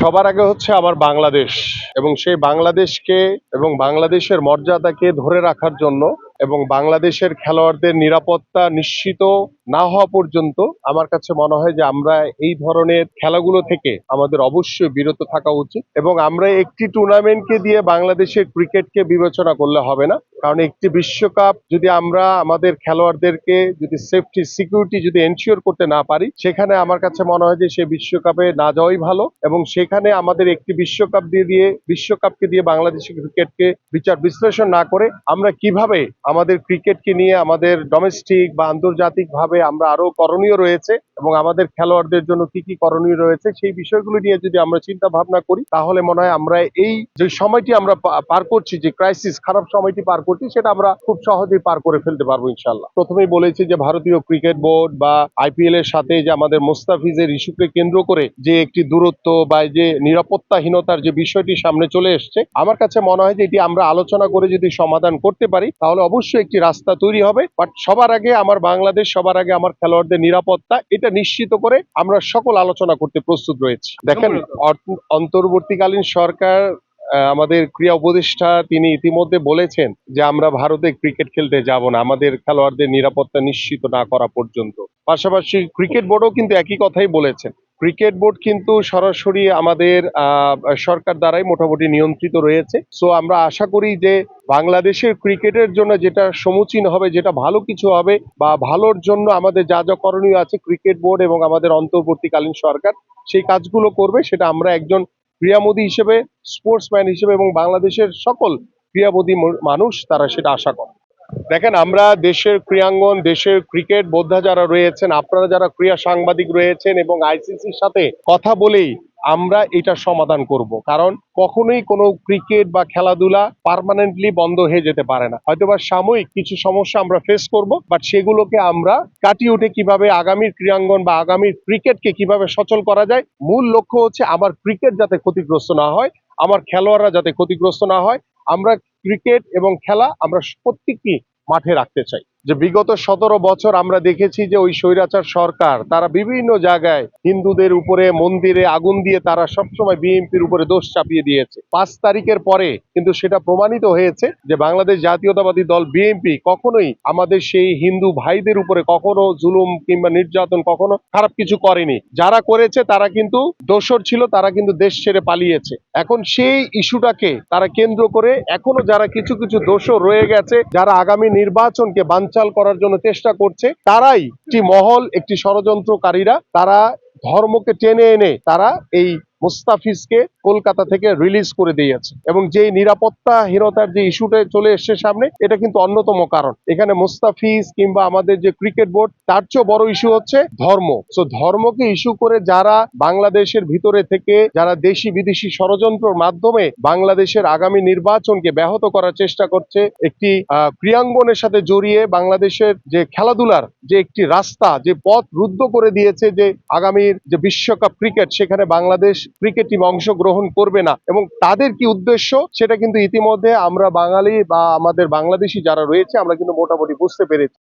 সবার আগে হচ্ছে আমার বাংলাদেশ এবং সেই বাংলাদেশকে এবং বাংলাদেশের মর্যাদাকে ধরে রাখার জন্য এবং বাংলাদেশের খেলোয়াড়দের নিরাপত্তা নিশ্চিত না হওয়া পর্যন্ত আমার কাছে মনে হয় যে আমরা এই ধরনের খেলাগুলো থেকে আমাদের অবশ্যই বিরত থাকা উচিত এবং আমরা একটি টুর্নামেন্টকে দিয়ে বাংলাদেশের ক্রিকেটকে বিবেচনা করলে হবে না। কারণ একটি বিশ্বকাপ যদি আমরা আমাদের খেলোয়াড়দেরকে যদি সেফটি সিকিউরিটি যদি এনশিওর করতে না পারি, সেখানে আমার কাছে মনে হয় যে সে বিশ্বকাপে না যাওয়াই ভালো এবং সেখানে আমাদের একটি বিশ্বকাপকে দিয়ে বাংলাদেশের ক্রিকেটকে বিচার বিশ্লেষণ না করে আমরা কিভাবে আমাদের ক্রিকেটকে নিয়ে আমাদের ডোমেস্টিক বা আন্তর্জাতিক ভাবে আমরা আরো করণীয় রয়েছে এবং আমাদের খেলোয়াড়দের জন্য কি কি করণীয় রয়েছে সেই বিষয়গুলো নিয়ে যদি আমরা চিন্তা ভাবনা করি, তাহলে মনে হয় আমরা এই যে সময়টি আমরা পার করছি, যে ক্রাইসিস খারাপ সময়টি পার করছি, সেটা আমরা খুব সহজেই পার করে ফেলতে পারবো ইনশাল্লাহ। প্রথমেই বলেছি যে ভারতীয় ক্রিকেট বোর্ড বা আইপিএল এর সাথে যে আমাদের মোস্তাফিজের ইস্যুকে কেন্দ্র করে যে একটি দূরত্ব বা যে নিরাপত্তাহীনতার যে বিষয়টি সামনে চলে এসছে, আমার কাছে মনে হয় যে এটি আমরা আলোচনা করে যদি সমাধান করতে পারি তাহলে অবশ্যই একটি রাস্তা তৈরি হবে। বাট সবার আগে আমার বাংলাদেশ, সবার আগে আমার খেলোয়াড়দের নিরাপত্তা, এটা নিশ্চিত করে আমরা সকল আলোচনা করতে প্রস্তুত রয়েছি। দেখেন, অন্তর্বর্তীকালীন সরকার আমাদের ক্রীড়া উপদেষ্টা তিনি ইতিমধ্যে বলেছেন যে আমরা ভারতে ক্রিকেট খেলতে যাব না আমাদের খেলোয়াড়দের নিরাপত্তা নিশ্চিত না করা পর্যন্ত। পাশাপাশি ক্রিকেট বোর্ডও কিন্তু একই কথাই বলেছেন। ক্রিকেট বোর্ড কিন্তু সরাসরি আমাদের সরকার দ্বারাই মোটামুটি নিয়ন্ত্রিত রয়েছে। সো আমরা আশা করি যে বাংলাদেশের ক্রিকেটের জন্য যেটা সমুচীন হবে, যেটা ভালো কিছু হবে বা ভালোর জন্য আমাদের যা যা করণীয় আছে, ক্রিকেট বোর্ড এবং আমাদের অন্তর্বর্তীকালীন সরকার সেই কাজগুলো করবে। সেটা আমরা একজন ক্রীড়ামোদী হিসেবে, স্পোর্টসম্যান হিসেবে এবং বাংলাদেশের সকল ক্রীড়ামোদী মানুষ তারা সেটা আশা করে। দেখেন, আমরা দেশের ক্রীড়াঙ্গন, দেশের ক্রিকেট বোদ্ধা যারা রয়েছেন, আপনারা যারা ক্রীড়া সাংবাদিক রয়েছেন এবং আইসিসির সাথে কথা বলেই আমরা এটা সমাধান করব। কারণ কখনোই কোনো ক্রিকেট বা খেলাধুলা পার্মানেন্টলি বন্ধ হয়ে যেতে পারে না। হয়তোবা সাময়িক কিছু সমস্যা আমরা ফেস করব, বাট সেগুলোকে আমরা কাটিয়ে উঠে কিভাবে আগামীর ক্রীড়াঙ্গন বা আগামীর ক্রিকেটকে কিভাবে সচল করা যায়, মূল লক্ষ্য হচ্ছে আমার ক্রিকেট যাতে ক্ষতিগ্রস্ত না হয়, আমার খেলোয়াড়রা যাতে ক্ষতিগ্রস্ত না হয়। আমরা ক্রিকেট এবং খেলা আমরা প্রত্যেকটি মাঠে রাখতে চাই। যে বিগত 17 বছর আমরা দেখেছি যে ওই স্বৈরাচার সরকার তারা বিভিন্ন জায়গায় হিন্দুদের উপরে মন্দিরে আগুন দিয়ে তারা সবসময় বিএনপির উপরে দোষ চাপিয়ে দিয়েছে। 5 তারিখের পরে কিন্তু সেটা প্রমাণিত হয়েছে যে বাংলাদেশ জাতীয়তাবাদী দল বিএনপি কখনোই আমাদের সেই হিন্দু ভাইদের উপরে কখনো জুলুম কিংবা নির্যাতন, কখনো খারাপ কিছু করেনি। যারা করেছে তারা কিন্তু দোষর ছিল, তারা কিন্তু দেশ ছেড়ে পালিয়েছে। এখন সেই ইস্যুটাকে তারা কেন্দ্র করে এখনো যারা কিছু কিছু দোষর রয়ে গেছে, যারা আগামী নির্বাচনকে বানচাল করার জন্য চেষ্টা করছে, তারাই একটি মহল, একটি ষড়যন্ত্রকারীরা, তারা ধর্মকে টেনে এনে তারা এই মুস্তাফিজকে কলকাতা থেকে রিলিজ করে দিয়েছে এবং যে নিরাপত্তাহীনতার যে ইস্যুটা চলে এসছে সামনে, এটা কিন্তু অন্যতম কারণ। এখানে মুস্তাফিজ কিংবা আমাদের যে ক্রিকেট বোর্ড, তার চেয়ে বড় ইস্যু হচ্ছে ধর্ম। সো ধর্মকে ইস্যু করে যারা বাংলাদেশের ভিতরে থেকে যারা দেশি বিদেশি ষড়যন্ত্রের মাধ্যমে বাংলাদেশের আগামী নির্বাচনকে ব্যাহত করার চেষ্টা করছে, একটি ক্রীড়াঙ্গনের সাথে জড়িয়ে বাংলাদেশের যে খেলাধুলার যে একটি রাস্তা, যে পথ রুদ্ধ করে দিয়েছে, যে আগামীর যে বিশ্বকাপ ক্রিকেট, সেখানে বাংলাদেশ ক্রিকেট টিম অংশগ্রহণ করবে না এবং তাদের কি উদ্দেশ্য সেটা কিন্তু ইতিমধ্যে আমরা বাঙালি বা আমাদের বাংলাদেশি যারা রয়েছে আমরা কিন্তু মোটামুটি বুঝতে পেরেছি।